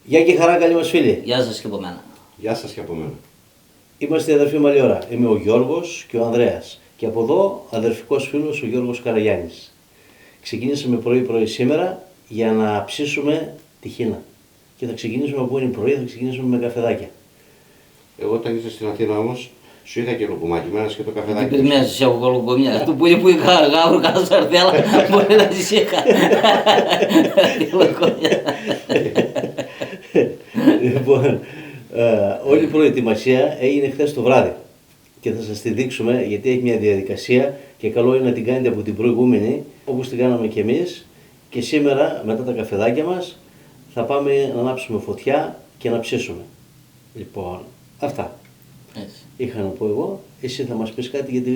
Γεια και χαρά, καλή μας φίλη. Γεια σας και από μένα. Γεια σας και από μένα. Είμαστε αδερφοί Μαλιόρα. Είμαι ο Γιώργος και ο Ανδρέας. Και από εδώ αδερφικός φίλος ο Γιώργος Καραγιάννης. Ξεκινήσαμε πρωί-πρωί σήμερα για να ψήσουμε τη χίνα. Και θα ξεκινήσουμε από είναι πρωί, θα ξεκινήσουμε με καφεδάκια. Εγώ όταν ήρθα στην Αθήνα όμως, σου είχα και λουκουμάκι, μένας και το Τι καφεδάκι. περιμένεις εσύ από κολοκομιά. Αυτό που είναι που είχα γάβρο κάτω στα αρτέλα, μπορεί να τις είχα. Λοιπόν, όλη η προετοιμασία έγινε χθες το βράδυ. Και θα σας τη δείξουμε γιατί έχει μια διαδικασία και καλό είναι να την κάνετε από την προηγούμενη, όπως την κάναμε και εμείς. Και σήμερα, μετά τα καφεδάκια μας, θα πάμε να ανάψουμε φωτιά και να ψήσουμε. Λοιπόν, αυτά. Έτσι. Είχα να πω εγώ, εσύ θα μας πεις κάτι Τι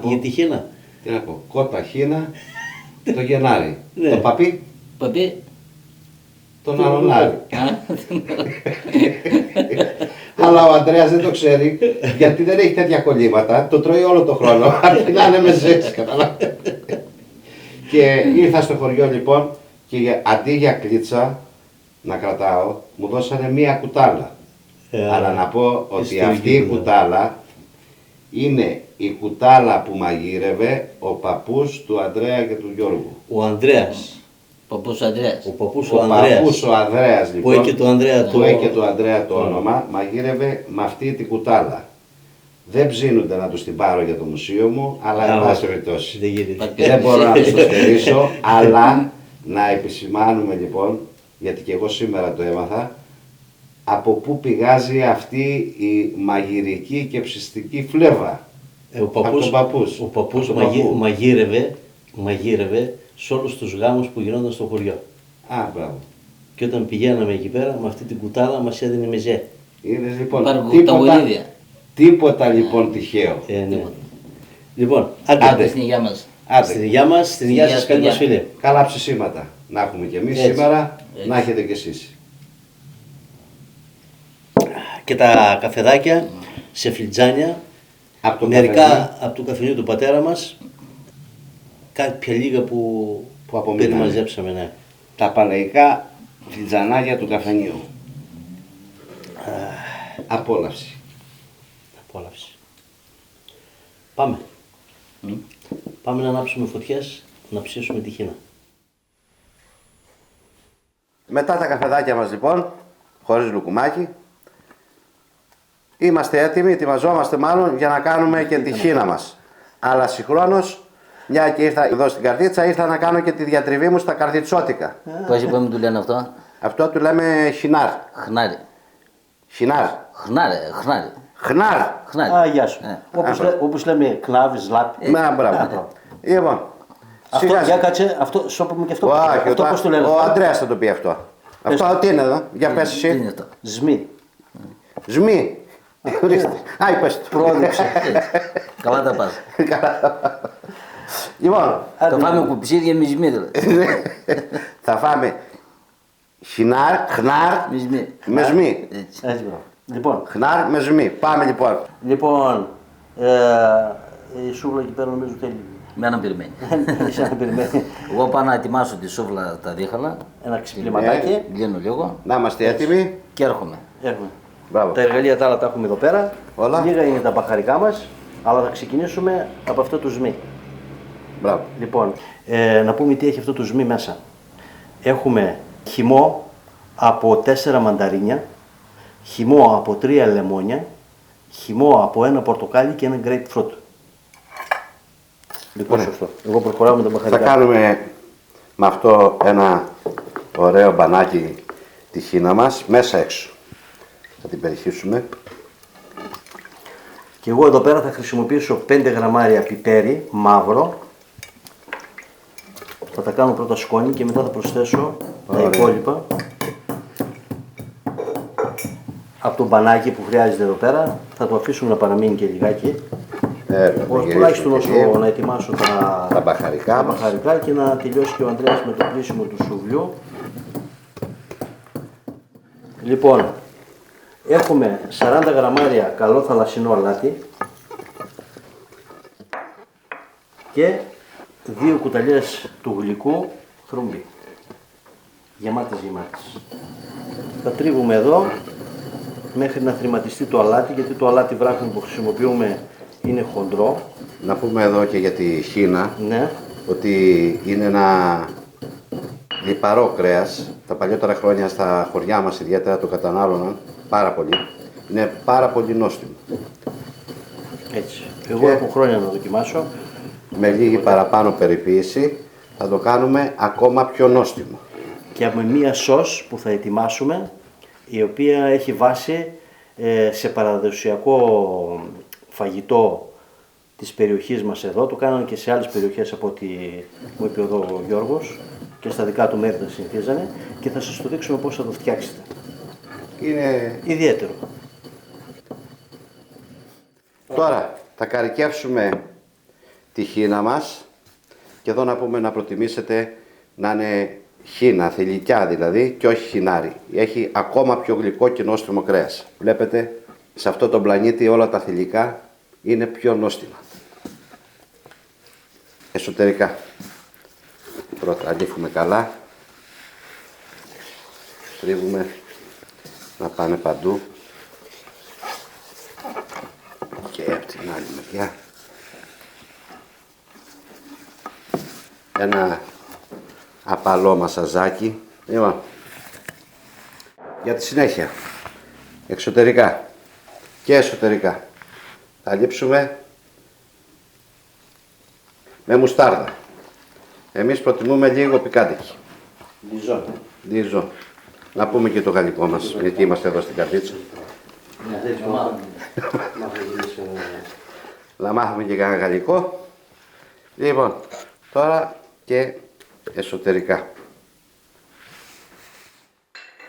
για τη χίνα. Τι να πω, κότα χίνα το Γενάρη. Ναι. Το παπί Παπί. τον Αρωνάρη. Α, Αλλά ο Ανδρέας δεν το ξέρει γιατί δεν έχει τέτοια κολλήματα. Το τρώει όλο το χρόνο. Αρκεί να είναι με ζέστη, καταλάβετε. Και ήρθα στο χωριό λοιπόν και αντί για κλίτσα να κρατάω, μου δώσανε μία κουτάλα. Αλλά να πω ότι ιστορική αυτή η κουτάλα. κουτάλα είναι η κουτάλα που μαγείρευε ο παππούς του Ανδρέα και του Γιώργου. Ο Ανδρέας. Παππούς Αντρέας. Ο παππούς Ο ο Ανδρέας. παππούς ο Ανδρέας Που λοιπόν, έχει και το Ανδρέα που έχει και το Ανδρέα το όνομα, μαγείρευε με αυτή την κουτάλα. Δεν ψήνονται να τους την πάρω για το μουσείο μου, αλλά εν πάση περιπτώσει. Δεν γίνεται. Δεν μπορώ να τους το στερήσω, αλλά να επισημάνουμε λοιπόν, γιατί και εγώ σήμερα το έμαθα, από πού πηγάζει αυτή η μαγειρική και ψιστική φλέβα. Ο τον παππούς. Ο παππούς Από τον παππού. μαγείρευε σε όλους τους γάμους που γινόταν στο χωριό. Α, μπράβο. Και όταν πηγαίναμε εκεί πέρα, με αυτή την κουτάλα μας έδινε μεζέ. Είδες λοιπόν, Υπάρχουν τα βολίδια. τίποτα λοιπόν τυχαίο. Ναι. Λοιπόν, Άντε. άντε. Στην υγεία μας. Άντε. Στην υγεία μας, στην υγεία σας, καλή μας φίλε. Καλά ψησίματα να έχουμε κι εμείς Έτσι. σήμερα, Έτσι. να έχετε κι εσείς. Και τα καφεδάκια σε φλιτζάνια, Από το μερικά καφενείο από το καφενείο του πατέρα μας, κάποια λίγα που απομείνανε. μαζέψαμε, ναι. Τα παλαιικά φλιτζανάκια του καφενείου. Απόλαυση. Απόλαυση. Πάμε. Πάμε να ανάψουμε φωτιές, να ψήσουμε τη χίνα. Μετά τα καφεδάκια μας λοιπόν, χωρίς λουκουμάκι, είμαστε έτοιμοι, ετοιμαζόμαστε μάλλον για να κάνουμε και τη χίνα μας. Αλλά συγχρόνως, μια και ήρθα εδώ στην Καρδίτσα, ήρθα να κάνω και τη διατριβή μου στα καρδιτσότικα. Πώς είπαμε του λένε αυτό. Αυτό του λέμε χινάρ. Χνάρι. Χινάρ. Χνάρι. Χνάρ. Χνάρι. Α, γεια σου. Ε. Όπως λέμε κλάβ, ζλάπ. Να, μπράβο. Λοιπόν, Αυτό, σιγά για κάτσε, αυτό, σώπαμε και αυτό. όχι, Αυτό πώς το λένε. ο Ανδρέας θα το πει αυτό. Αυτό τι είναι εδώ, για πες Τι είναι εσύ. αυτό. Σμί. Ζμί. Ορίστε. Άι, πες το. Πρόδειξε. Καλά τα πας. Λοιπόν, Το φάμε κουψίδια με ζυμί δηλαδή. θα φάμε χινάρ, χνάρ, Με ζυμί. με ζμί. Έτσι. Έτσι, μπράβο. Λοιπόν, Χνάρ με ζμί. Πάμε λοιπόν. Η σούβλα εκεί πέρα νομίζω θέλει. Με έναν περιμένει. Εσύ να περιμένει Εγώ πάω να ετοιμάσω τη σούβλα τα δίχαλα. ένα ξυπνηματάκι. Λύνω λίγο Να είμαστε έτοιμοι. και έρχομαι. Έχουμε. Μπράβο. Τα εργαλεία τα άλλα τα έχουμε εδώ πέρα. Όλα. Λίγα είναι τα μπαχαρικά μας, αλλά θα ξεκινήσουμε από αυτό το σμί. Μπράβο. Λοιπόν, να πούμε τι έχει αυτό το σμί μέσα. Έχουμε χυμό από 4 μανταρίνια, χυμό από 3 λεμόνια, χυμό από 1 πορτοκάλι και 1 grapefruit. Λοιπόν, Ωραία. σωστό. Εγώ προχωράω με τα Θα μπαχαρικά. κάνουμε με αυτό ένα ωραίο μπανάκι τη χίνα μας, μέσα έξω. Θα την περιχύσουμε. Και εγώ εδώ πέρα θα χρησιμοποιήσω 5 γραμμάρια πιπέρι μαύρο. Θα τα κάνω πρώτα σκόνη και μετά θα προσθέσω τα Ωραία. υπόλοιπα. Από το μπανάκι που χρειάζεται εδώ πέρα θα το αφήσουμε να παραμείνει και λιγάκι. Τουλάχιστον όσο να ετοιμάσω τα μπαχαρικά μας. μπαχαρικά και να τελειώσει και ο Ανδρέας με το πλήσιμο του σουβλιού. Λοιπόν, έχουμε 40 γραμμάρια καλό θαλασσινό αλάτι και 2 κουταλιές του γλυκού θρούμπι. Γεμάτες. Θα τρίβουμε εδώ μέχρι να θρηματιστεί το αλάτι, γιατί το αλάτι βράχων που χρησιμοποιούμε είναι χοντρό. Να πούμε εδώ και για τη χίνα, Ναι. ότι είναι ένα λιπαρό κρέας. Τα παλιότερα χρόνια στα χωριά μας ιδιαίτερα το κατανάλωναν πάρα πολύ. Είναι πάρα πολύ νόστιμο. Έτσι. Εγώ έχω χρόνια να δοκιμάσω. Με λίγη παραπάνω περιποίηση θα το κάνουμε ακόμα πιο νόστιμο. Και με μία σος που θα ετοιμάσουμε, η οποία έχει βάση σε παραδοσιακό φαγητό της περιοχής μας εδώ. Το κάνανε και σε άλλες περιοχές από ό,τι μου είπε εδώ ο Γιώργος και στα δικά του μέρη τα συνηθίζανε, και θα σας το δείξουμε πώς θα το φτιάξετε. Είναι... Ιδιαίτερο. Τώρα θα καρικεύσουμε τη χίνα μας και εδώ να πούμε να προτιμήσετε να είναι χίνα, θηλυκιά δηλαδή, και όχι χινάρι. Έχει ακόμα πιο γλυκό και νόστιμο κρέας. Βλέπετε, σε αυτό το πλανήτη όλα τα θηλυκά είναι πιο νόστιμα. Εσωτερικά. Πρώτα αλήφουμε καλά. Τρίβουμε να πάνε παντού. Και από την άλλη μεριά. Ένα απαλό μασαζάκι. Λοιπόν, για τη συνέχεια, εξωτερικά και εσωτερικά, θα λείψουμε με μουστάρδα. Εμείς προτιμούμε λίγο πικάντικη. Διζό. Να πούμε και το γαλλικό μας, γιατί είμαστε εδώ στην καρδίτσα. Να μάθουμε και κανένα γαλλικό. Λοιπόν, τώρα και εσωτερικά.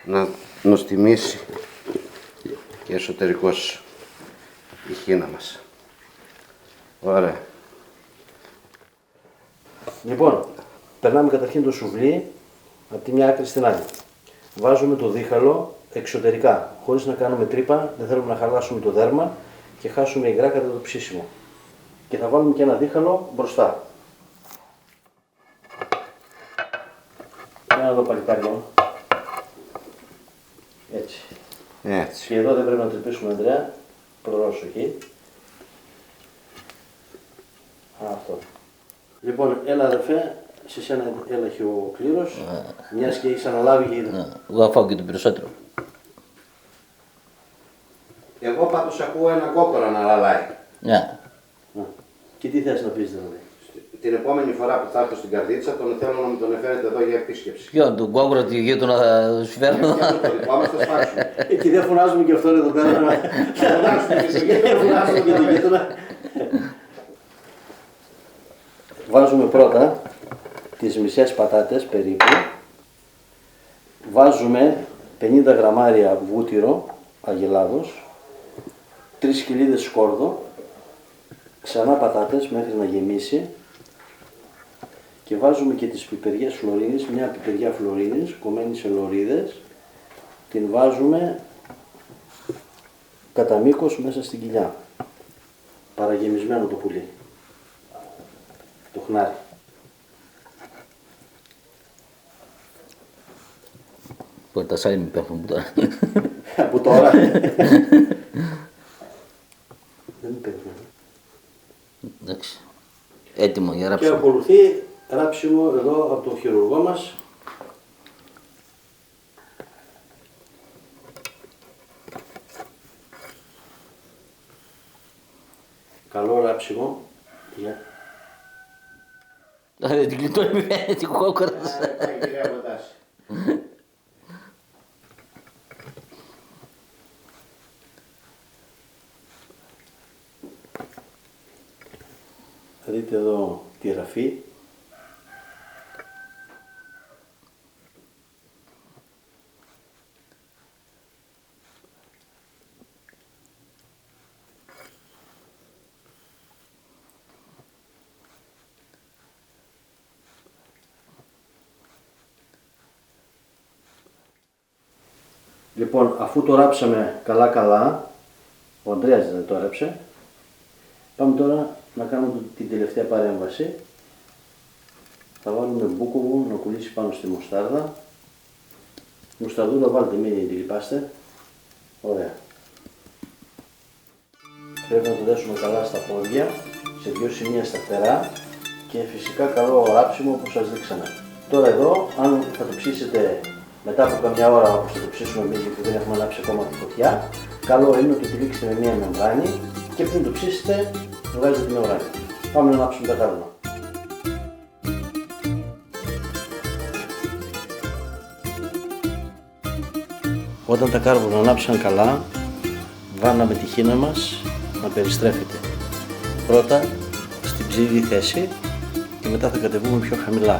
Να νοστιμήσει και εσωτερικός η χίνα μας. Ωραία. Λοιπόν, περνάμε καταρχήν το σουβλί από τη μια άκρη στην άλλη. Βάζουμε το δίχαλο εξωτερικά, χωρίς να κάνουμε τρύπα, δεν θέλουμε να χαλάσουμε το δέρμα και χάσουμε υγρά κατά το ψήσιμο. Και θα βάλουμε και ένα δίχαλο μπροστά. Ένα εδώ παλικάρι μου. Έτσι. Έτσι. Και εδώ δεν πρέπει να τρυπήσουμε, Ανδρέα. Προσοχή. Αυτό. Λοιπόν, έλα αδερφέ, σε σένα έλαχε ο κλήρος, μιας και έχεις αναλάβει και Εγώ θα φάω και το περισσότερο. Εγώ πάντως ακούω ένα κόκορα να λαλάει. Ναι. Και τι θες να πεις δηλαδή? Την επόμενη φορά που θα έρθω στην καρδίτσα, τον θέλω να μου τον εφέρετε εδώ για επίσκεψη. Ποιον, τον κόκορα του γείτονα θα σου φέρνω. Για το δικό μας θα σπάξουμε. Και δεν φωνάζουμε και αυτόν εδώ πέρα. Δεν φωνάζουμε και τον γείτονα. Βάζουμε πρώτα τις μισές πατάτες περίπου. Βάζουμε 50 γραμμάρια βούτυρο αγελάδος, 3 κοιλίδες σκόρδο, ξανά πατάτες μέχρι να γεμίσει, και βάζουμε και τις πιπεριές φλωρίνης, μια πιπεριά φλωρίνης κομμένη σε λωρίδες, την βάζουμε κατά μήκος μέσα στην κοιλιά, παραγεμισμένο το πουλί, το χνάρι. Που τα σάλια μην πέφτουν τώρα. Από τώρα. Δεν πέφτουν. Εντάξει. Έτοιμο για Και ράψιμο. ακολουθεί ράψιμο εδώ από τον χειρουργό μας. Καλό ράψιμο. Για... Την κλειτώνει με την κόκορα. Θα δείτε εδώ τη ραφή. Λοιπόν, αφού το ράψαμε καλά, ο Ανδρέας δεν το ράψε, πάμε τώρα να κάνουμε την τελευταία παρέμβαση. Θα βάλουμε μπούκοβο να κολλήσει πάνω στη μουστάρδα. Μουσταρδούλα βάλτε, μην τη λιπάστε. Ωραία. Πρέπει να το δέσουμε καλά στα πόδια, σε δύο σημεία σταθερά και φυσικά καλό ράψιμο όπως σας δείξαμε. Τώρα εδώ, αν θα το ψήσετε μετά από καμιά ώρα όπως θα το ψήσουμε εμείς, γιατί δεν έχουμε ανάψει ακόμα τη φωτιά, καλό είναι να το τυλίξετε με μία μεμβράνη και πριν το ψήσετε, βγάζετε τη μεμβράνη. Πάμε να ανάψουμε τα κάρβουνα. Όταν τα κάρβουνα ανάψαν καλά, βάλαμε τη χίνα μας να περιστρέφεται. Πρώτα στην ψηλή θέση και μετά θα κατεβούμε πιο χαμηλά.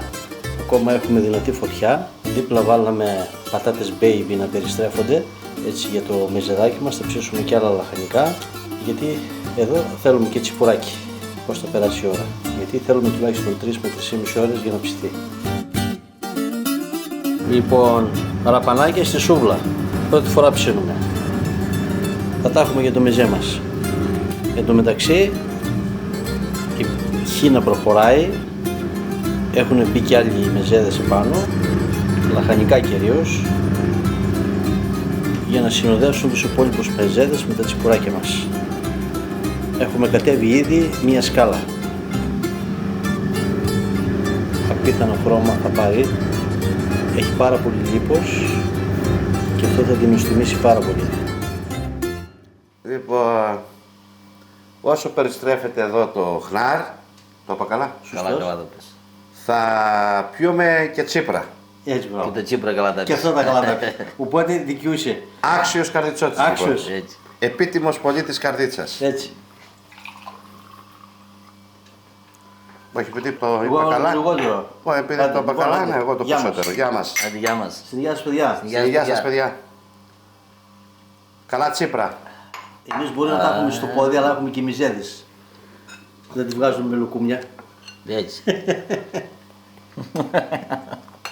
Ακόμα έχουμε δυνατή φωτιά, δίπλα βάλαμε πατάτες baby να περιστρέφονται, έτσι για το μεζεδάκι μας θα ψήσουμε και άλλα λαχανικά, γιατί εδώ θέλουμε και τσιπουράκι, πώς θα περάσει η ώρα, γιατί θέλουμε τουλάχιστον 3 με 3,5 ώρες για να ψηθεί. Λοιπόν, ραπανάκια στη σούβλα, πρώτη φορά ψήνουμε. Θα τα έχουμε για το μεζέ μας. Εν τω μεταξύ η χίνα προχωράει, έχουν μπει και άλλοι μεζέδες επάνω, λαχανικά κυρίως, για να συνοδεύσουν τους υπόλοιπους μεζέδες με τα τσιπουράκια μας. Έχουμε κατέβει ήδη μία σκάλα. Απίθανο χρώμα θα πάρει, έχει πάρα πολύ λίπος και αυτό θα την νοστιμήσει πάρα πολύ. Λοιπόν, όσο περιστρέφεται εδώ το χνάρ, το είπα καλά, Καλά το πες. θα πιούμε και τσίπρα. Έτσι, Και μπράβο. το τσίπρα καλά τα Και πες. αυτό τα καλά τα πει. Οπότε δικαιούσε. Άξιος καρδιτσότης. Άξιος. Λοιπόν. Έτσι. Επίτιμος πολίτης καρδίτσας. Έτσι. Όχι, επειδή το είπα καλά. Λιγότερο. Όχι, επειδή το είπα καλά, ναι, εγώ το Γεια μας. περισσότερο. Γεια μας. Άντε, γεια μας. Στην υγεία σας, παιδιά. Γεια σας, παιδιά. Καλά τσίπρα. Εμείς μπορεί να τα έχουμε στο πόδι, αλλά έχουμε και μιζέδες. Δεν τις βγάζουμε με λουκούμια. Έτσι.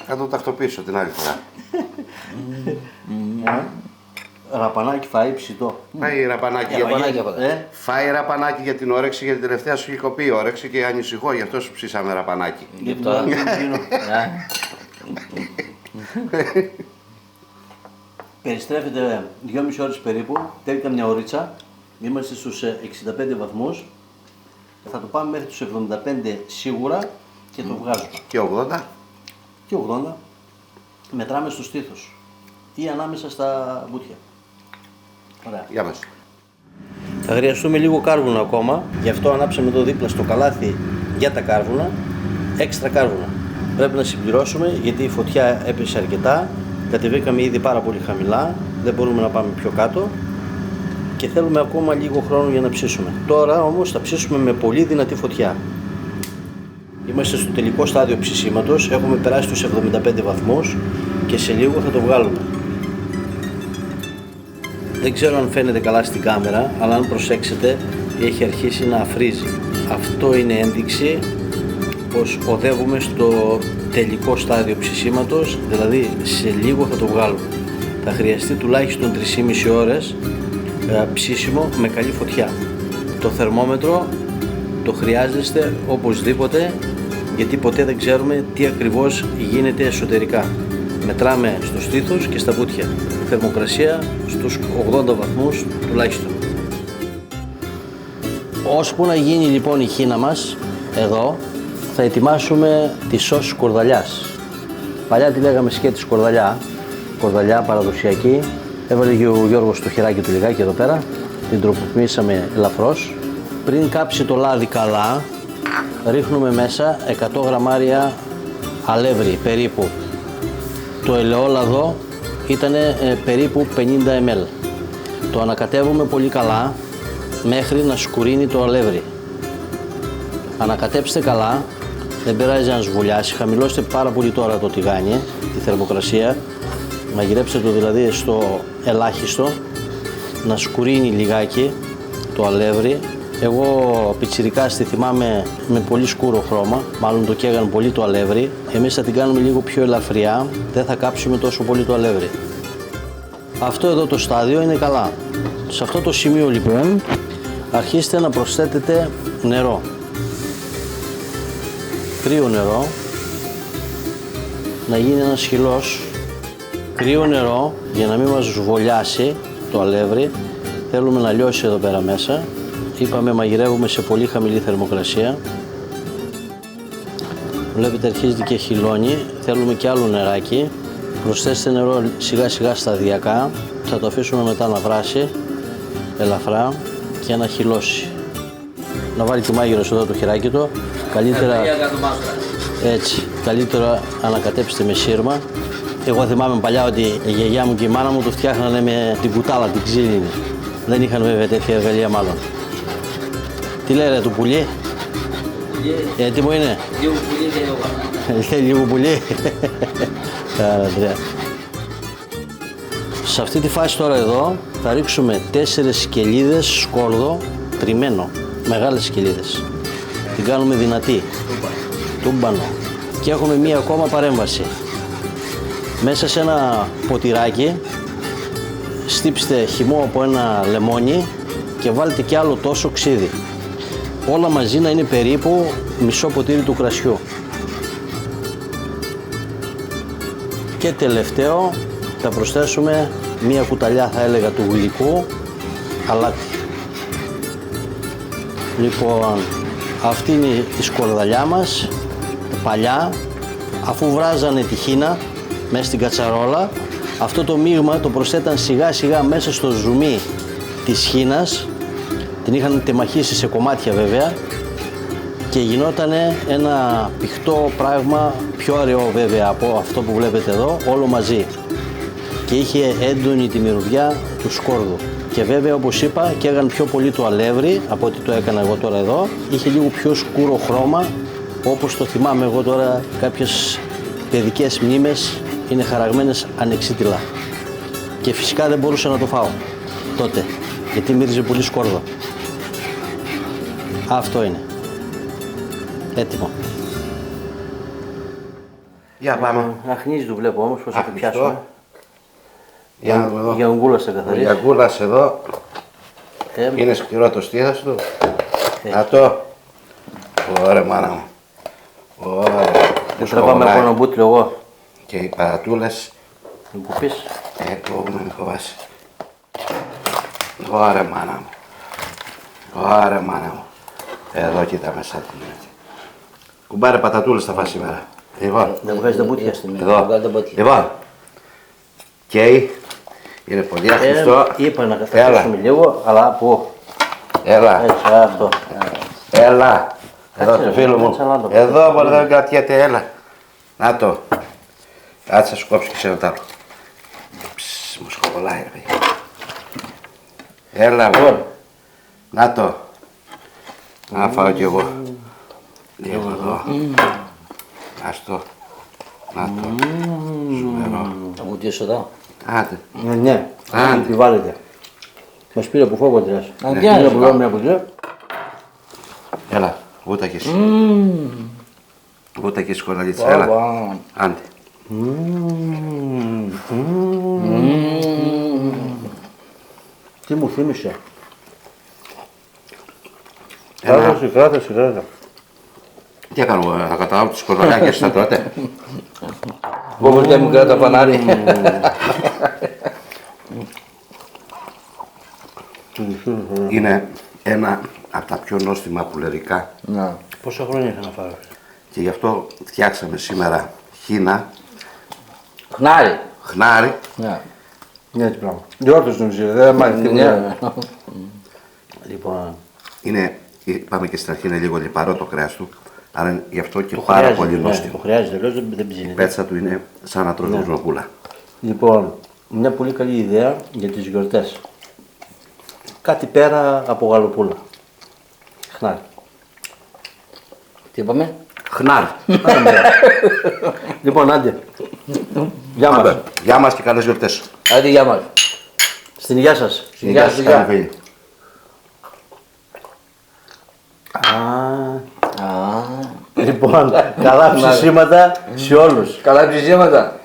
Θα το τακτοποιήσω την άλλη φορά. Ραπανάκι φαΐ ψητό. Φάει ραπανάκι για Ραπανάκι την... από εδώ. Φάει ραπανάκι για την όρεξη, γιατί τελευταία σου έχει κοπεί η όρεξη και ανησυχώ, γι' αυτό σου ψήσαμε ραπανάκι. Γι' αυτό. Α, Περιστρέφεται 2,5 ώρες περίπου, τέλεικα μια ωρίτσα. Είμαστε στους 65 βαθμούς. Θα το πάμε μέχρι τους 75 σίγουρα και το βγάζουμε. Και 80. Και 80 μετράμε στο στήθος ή ανάμεσα στα μπουτια. Ωραία. Γεια μας. Θα χρειαστούμε λίγο κάρβουνα ακόμα, γι' αυτό ανάψαμε εδώ δίπλα στο καλάθι για τα κάρβουνα, έξτρα κάρβουνα. Πρέπει να συμπληρώσουμε γιατί η φωτιά έπεσε αρκετά, κατεβήκαμε ήδη πάρα πολύ χαμηλά, δεν μπορούμε να πάμε πιο κάτω και θέλουμε ακόμα λίγο χρόνο για να ψήσουμε. Τώρα όμως θα ψήσουμε με πολύ δυνατή φωτιά. Είμαστε στο τελικό στάδιο ψησίματος, έχουμε περάσει τους 75 βαθμούς και σε λίγο θα το βγάλουμε. Δεν ξέρω αν φαίνεται καλά στην κάμερα, αλλά αν προσέξετε έχει αρχίσει να αφρίζει. Αυτό είναι ένδειξη πως οδεύουμε στο τελικό στάδιο ψησίματος, δηλαδή σε λίγο θα το βγάλουμε. Θα χρειαστεί τουλάχιστον 3,5 ώρες ψήσιμο με καλή φωτιά. Το θερμόμετρο το χρειάζεστε οπωσδήποτε, γιατί ποτέ δεν ξέρουμε τι ακριβώς γίνεται εσωτερικά. Μετράμε στο στήθος και στα βουτιά. Θερμοκρασία στους 80 βαθμούς τουλάχιστον. Ώσπου να γίνει λοιπόν η χίνα μας, εδώ θα ετοιμάσουμε τη σως σκορδαλιάς. Παλιά τη λέγαμε σκέτη σκορδαλιά, σκορδαλιά παραδοσιακή. Έβαλε και ο Γιώργος το χεράκι του λιγάκι εδώ πέρα, την τροποποιήσαμε ελαφρώς. Πριν κάψει το λάδι καλά, ρίχνουμε μέσα 100 γραμμάρια αλεύρι περίπου. Το ελαιόλαδο ήταν περίπου 50 ml. Το ανακατεύουμε πολύ καλά μέχρι να σκουρίνει το αλεύρι. Ανακατέψτε καλά, δεν πειράζει αν σβουλιάσει, χαμηλώστε πάρα πολύ τώρα το τηγάνι, τη θερμοκρασία, μαγειρέψτε το δηλαδή στο ελάχιστο, να σκουρίνει λιγάκι το αλεύρι. Εγώ πιτσιρικάς τη θυμάμαι με πολύ σκούρο χρώμα, μάλλον το καίγαν πολύ το αλεύρι. Εμείς θα την κάνουμε λίγο πιο ελαφριά, δεν θα κάψουμε τόσο πολύ το αλεύρι. Αυτό εδώ το στάδιο είναι καλά. Σε αυτό το σημείο λοιπόν αρχίστε να προσθέτετε νερό. Κρύο νερό, να γίνει ένας χυλός. κρύο νερό για να μην μας βολιάσει το αλεύρι. Θέλουμε να λιώσει εδώ πέρα μέσα. Είπαμε μαγειρεύουμε σε πολύ χαμηλή θερμοκρασία. Βλέπετε αρχίζει και χυλώνει. Θέλουμε και άλλο νεράκι. Προσθέστε νερό σιγά σιγά σταδιακά. Θα το αφήσουμε μετά να βράσει ελαφρά και να χυλώσει. Να βάλει και ο μάγειρος εδώ το χεράκι του. Καλύτερα έτσι, καλύτερα ανακατέψτε με σύρμα. Εγώ θυμάμαι παλιά ότι η γιαγιά μου και η μάνα μου το φτιάχνανε με την κουτάλα, την ξύλινη. Δεν είχαν βέβαια τέτοια εργαλεία μάλλον. Τι λέει ρε, του πουλί? Έτοιμο είναι? Λίγο πουλί και λίγο. Λίγο πουλί. Σε αυτή τη φάση τώρα εδώ θα ρίξουμε 4 σκελίδες σκόρδο τριμμένο, μεγάλες σκελίδες. Την κάνουμε δυνατή, τούμπανο. Και έχουμε μία ακόμα παρέμβαση. Μέσα σε ένα ποτηράκι στύψτε χυμό από ένα λεμόνι και βάλτε και άλλο τόσο ξύδι. Όλα μαζί να είναι περίπου μισό ποτήρι του κρασιού. Και τελευταίο θα προσθέσουμε μία κουταλιά, θα έλεγα, του γλυκού αλάτι. Λοιπόν, αυτή είναι η σκορδαλιά μας, παλιά, αφού βράζανε τη χίνα μέσα στην κατσαρόλα. Αυτό το μείγμα το προσθέταν σιγά σιγά μέσα στο ζουμί της χίνας. Την είχαν τεμαχίσει σε κομμάτια βέβαια και γινότανε ένα πηχτό πράγμα, πιο ωραίο βέβαια από αυτό που βλέπετε εδώ, όλο μαζί. Και είχε έντονη τη μυρωδιά του σκόρδου. Και βέβαια, όπως είπα, καίγαν πιο πολύ το αλεύρι από ό,τι το έκανα εγώ τώρα εδώ. Είχε λίγο πιο σκούρο χρώμα, όπως το θυμάμαι εγώ τώρα. Κάποιες παιδικές μνήμες είναι χαραγμένες ανεξίτηλα. Και φυσικά δεν μπορούσα να το φάω τότε, γιατί μύριζε πολύ σκόρδο. Αυτό είναι. Έτοιμο. Για πάμε. Αχνίζει το βλέπω όμως, πώς θα το πιάσουμε. Για να δούμε εδώ. Για ογκούλας θα Ο καθαρίσει. Γιαγκούλας εδώ. Είναι σκληρό το στήθος του. Να το. Ωραία μάνα μου. Ωραία. Θα πάμε από ένα μπούτλο εγώ. Και οι παρατούλες. Μου κουπείς. Το να μην φοβάσαι. Ωραία μάνα μου. Ωραία μάνα μου. Εδώ κοίτα μέσα την έτσι. Κουμπάρε πατατούλες θα φας σήμερα. Λοιπόν. Να βγάζει τα μπουτια. Εδώ. Λοιπόν. Και είναι πολύ αχνηστό. Είπα να καθαρίσουμε λίγο, αλλά πού. Έλα. Έτσι, αυτό. Έλα. Εδώ Κάτσε, το φίλο μου. κάτσε, άλλο. Εδώ μπορεί να κρατιέται, έλα. Να το. Κάτσε, θα σου κόψω και σε ένα τ' άλλο. Μου σκοπολάει ρε παιδιά. Έλα λοιπόν. Να το. Να φάω κι εγώ. Λίγο εδώ. Αυτό. Να το. Σουμερό. Θα βουτήσω εδώ. Άντε. Ναι, Άντε. επιβάλλεται. Μας πήρε από φόβο τρες. Αγγιάζει. Μια πουλό, μια πουλό. Έλα, βούτα κι εσύ. Βούτα κι εσύ κολλαλίτσα, έλα. Άντε. Τι μου θύμισε. Έλα. Κράτα. Τι έκανα εγώ, θα καταλάβω τις κορδαλιάκες θα τρώτε. Όπως και μου κράτα φανάρι. Είναι ένα από τα πιο νόστιμα πουλερικά Να. Πόσα χρόνια είχα να φάω. και γι' αυτό φτιάξαμε σήμερα χίνα, Χνάρι. χνάρι. Ναι. Ναι, έτσι πράγμα. Γιόρτος νομίζω, δεν μάθει Ναι. Λοιπόν, Είπαμε και στην αρχή είναι λίγο λιπαρό το κρέας του, αλλά είναι γι' αυτό και πάρα πολύ το νόστιμο. χρειάζεται, λέω, δεν Η ψήνεται. πέτσα του είναι σαν να τρώει ζουρνοπούλα. Λοιπόν, μια πολύ καλή ιδέα για τις γιορτές. Κάτι πέρα από γαλοπούλα. Χνάρι. Τι είπαμε. Χνάρι. Λοιπόν, άντε. Γεια μας. Άντε, γεια μας και καλές γιορτές. Άντε γεια μας. Στην υγεία σας. Γεια σας, γεια. καλή φίλη. Λοιπόν, καλά ψησίματα σε όλους. Καλά ψησίματα.